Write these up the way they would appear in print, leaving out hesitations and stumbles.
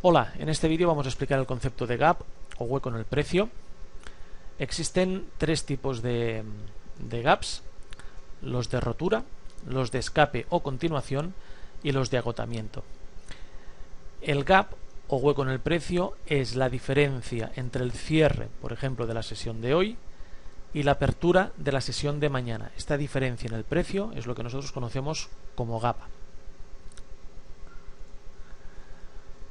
Hola, en este vídeo vamos a explicar el concepto de gap o hueco en el precio. Existen tres tipos de gaps: los de rotura, los de escape o continuación y los de agotamiento. El gap o hueco en el precio es la diferencia entre el cierre, por ejemplo, de la sesión de hoy y la apertura de la sesión de mañana. Esta diferencia en el precio es lo que nosotros conocemos como gap.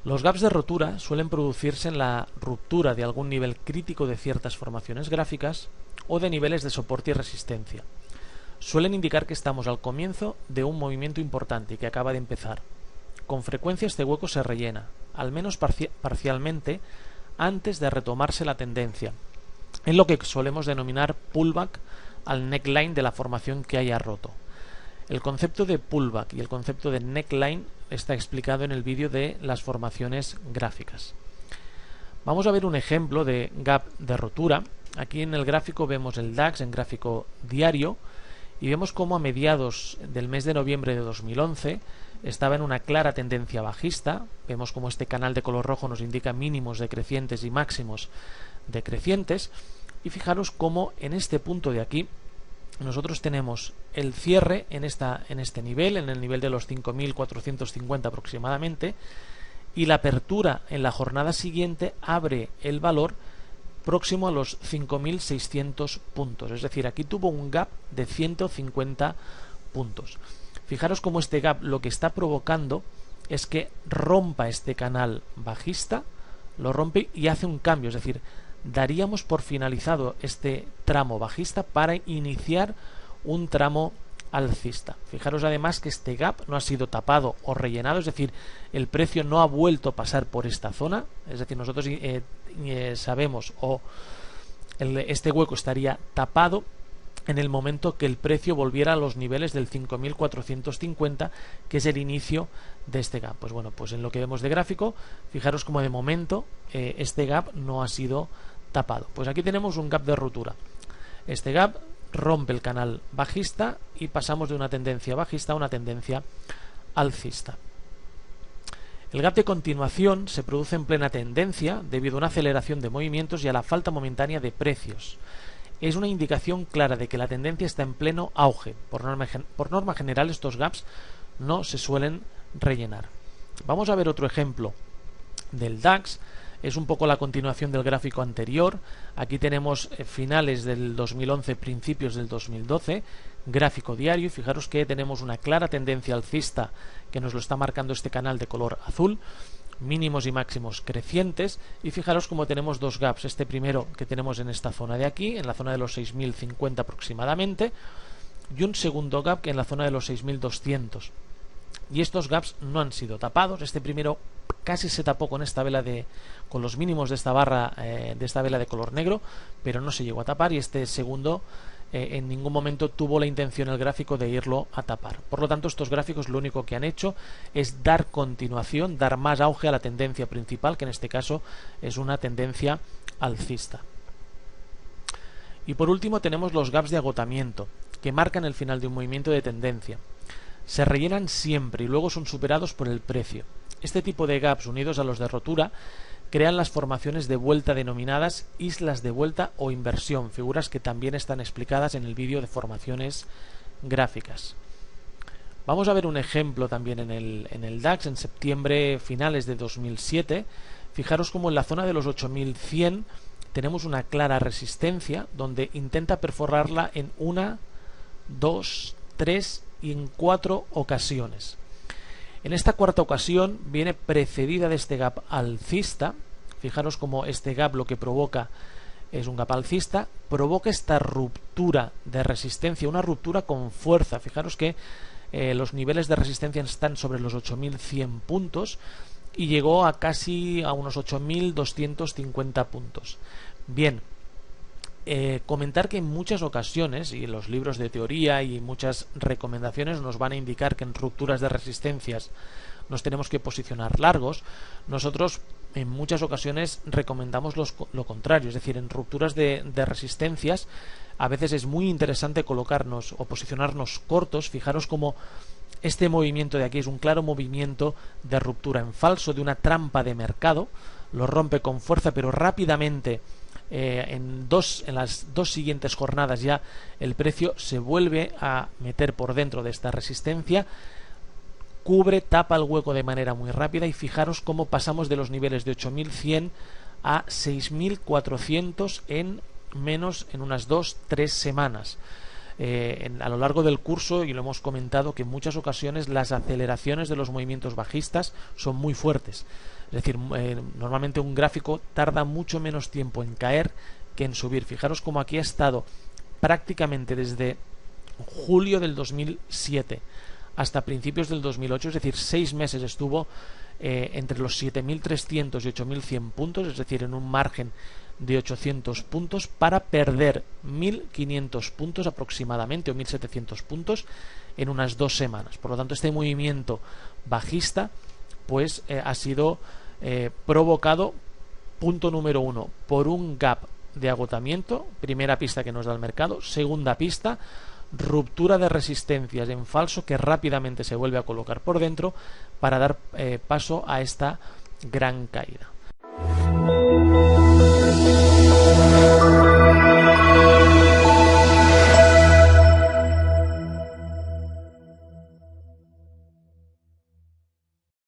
Los gaps de rotura suelen producirse en la ruptura de algún nivel crítico de ciertas formaciones gráficas o de niveles de soporte y resistencia. Suelen indicar que estamos al comienzo de un movimiento importante y que acaba de empezar. Con frecuencia este hueco se rellena, al menos parcialmente, antes de retomarse la tendencia, en lo que solemos denominar pullback al neckline de la formación que haya roto. El concepto de pullback y el concepto de neckline está explicado en el vídeo de las formaciones gráficas. Vamos a ver un ejemplo de gap de rotura. Aquí en el gráfico vemos el DAX en gráfico diario y vemos cómo a mediados del mes de noviembre de 2011 estaba en una clara tendencia bajista. Vemos cómo este canal de color rojo nos indica mínimos decrecientes y máximos decrecientes, y fijaros cómo en este punto de aquí nosotros tenemos el cierre en este nivel, en el nivel de los 5.450 aproximadamente, y la apertura en la jornada siguiente abre el valor próximo a los 5.600 puntos. Es decir, aquí tuvo un gap de 150 puntos. Fijaros cómo este gap lo que está provocando es que rompa este canal bajista, lo rompe y hace un cambio, es decir, daríamos por finalizado este tramo bajista para iniciar un tramo alcista. Fijaros además que este gap no ha sido tapado o rellenado, es decir, el precio no ha vuelto a pasar por esta zona, es decir, nosotros sabemos este hueco estaría tapado en el momento que el precio volviera a los niveles del 5.450, que es el inicio de este gap. Pues bueno, pues en lo que vemos de gráfico, fijaros como de momento este gap no ha sido tapado. Pues aquí tenemos un gap de rotura. Este gap rompe el canal bajista y pasamos de una tendencia bajista a una tendencia alcista. El gap de continuación se produce en plena tendencia debido a una aceleración de movimientos y a la falta momentánea de precios. Es una indicación clara de que la tendencia está en pleno auge. Por norma general, estos gaps no se suelen rellenar. Vamos a ver otro ejemplo del DAX. Es un poco la continuación del gráfico anterior. Aquí tenemos finales del 2011, principios del 2012, gráfico diario, y fijaros que tenemos una clara tendencia alcista que nos lo está marcando este canal de color azul, mínimos y máximos crecientes, y fijaros como tenemos dos gaps, este primero que tenemos en esta zona de aquí, en la zona de los 6.050 aproximadamente, y un segundo gap que en la zona de los 6.200, y estos gaps no han sido tapados. Este primero casi se tapó con esta vela con los mínimos de esta barra, de esta vela de color negro, pero no se llegó a tapar, y este segundo en ningún momento tuvo la intención el gráfico de irlo a tapar. Por lo tanto, estos gráficos lo único que han hecho es dar continuación, dar más auge a la tendencia principal, que en este caso es una tendencia alcista. Y por último tenemos los gaps de agotamiento, que marcan el final de un movimiento de tendencia. Se rellenan siempre y luego son superados por el precio. Este tipo de gaps, unidos a los de rotura, crean las formaciones de vuelta denominadas islas de vuelta o inversión, figuras que también están explicadas en el vídeo de formaciones gráficas. Vamos a ver un ejemplo también en el DAX en septiembre, finales de 2007. Fijaros como en la zona de los 8.100 tenemos una clara resistencia donde intenta perforarla en 1, 2, 3 y en 4 ocasiones. En esta cuarta ocasión viene precedida de este gap alcista. Fijaros como este gap lo que provoca es un gap alcista, provoca esta ruptura de resistencia, una ruptura con fuerza. Fijaros que los niveles de resistencia están sobre los 8.100 puntos y llegó a casi a unos 8.250 puntos. Bien, comentar que en muchas ocasiones, y en los libros de teoría y muchas recomendaciones nos van a indicar que en rupturas de resistencias nos tenemos que posicionar largos. Nosotros en muchas ocasiones recomendamos lo contrario, es decir, en rupturas de resistencias a veces es muy interesante colocarnos o posicionarnos cortos. Fijaros como Este movimiento de aquí es un claro movimiento de ruptura en falso, de una trampa de mercado. Lo rompe con fuerza, pero rápidamente en las dos siguientes jornadas ya el precio se vuelve a meter por dentro de esta resistencia, cubre, tapa el hueco de manera muy rápida, y fijaros cómo pasamos de los niveles de 8.100 a 6.400 en unas 2-3 semanas. A lo largo del curso, y lo hemos comentado, que en muchas ocasiones las aceleraciones de los movimientos bajistas son muy fuertes. Es decir, normalmente un gráfico tarda mucho menos tiempo en caer que en subir. Fijaros como aquí ha estado prácticamente desde julio del 2007 hasta principios del 2008, es decir, 6 meses estuvo entre los 7.300 y 8.100 puntos, es decir, en un margen de 800 puntos, para perder 1.500 puntos aproximadamente, o 1.700 puntos en unas 2 semanas. Por lo tanto, este movimiento bajista pues ha sido provocado, punto número 1, por un gap de agotamiento, primera pista que nos da el mercado. Segunda pista, ruptura de resistencias en falso que rápidamente se vuelve a colocar por dentro para dar paso a esta gran caída.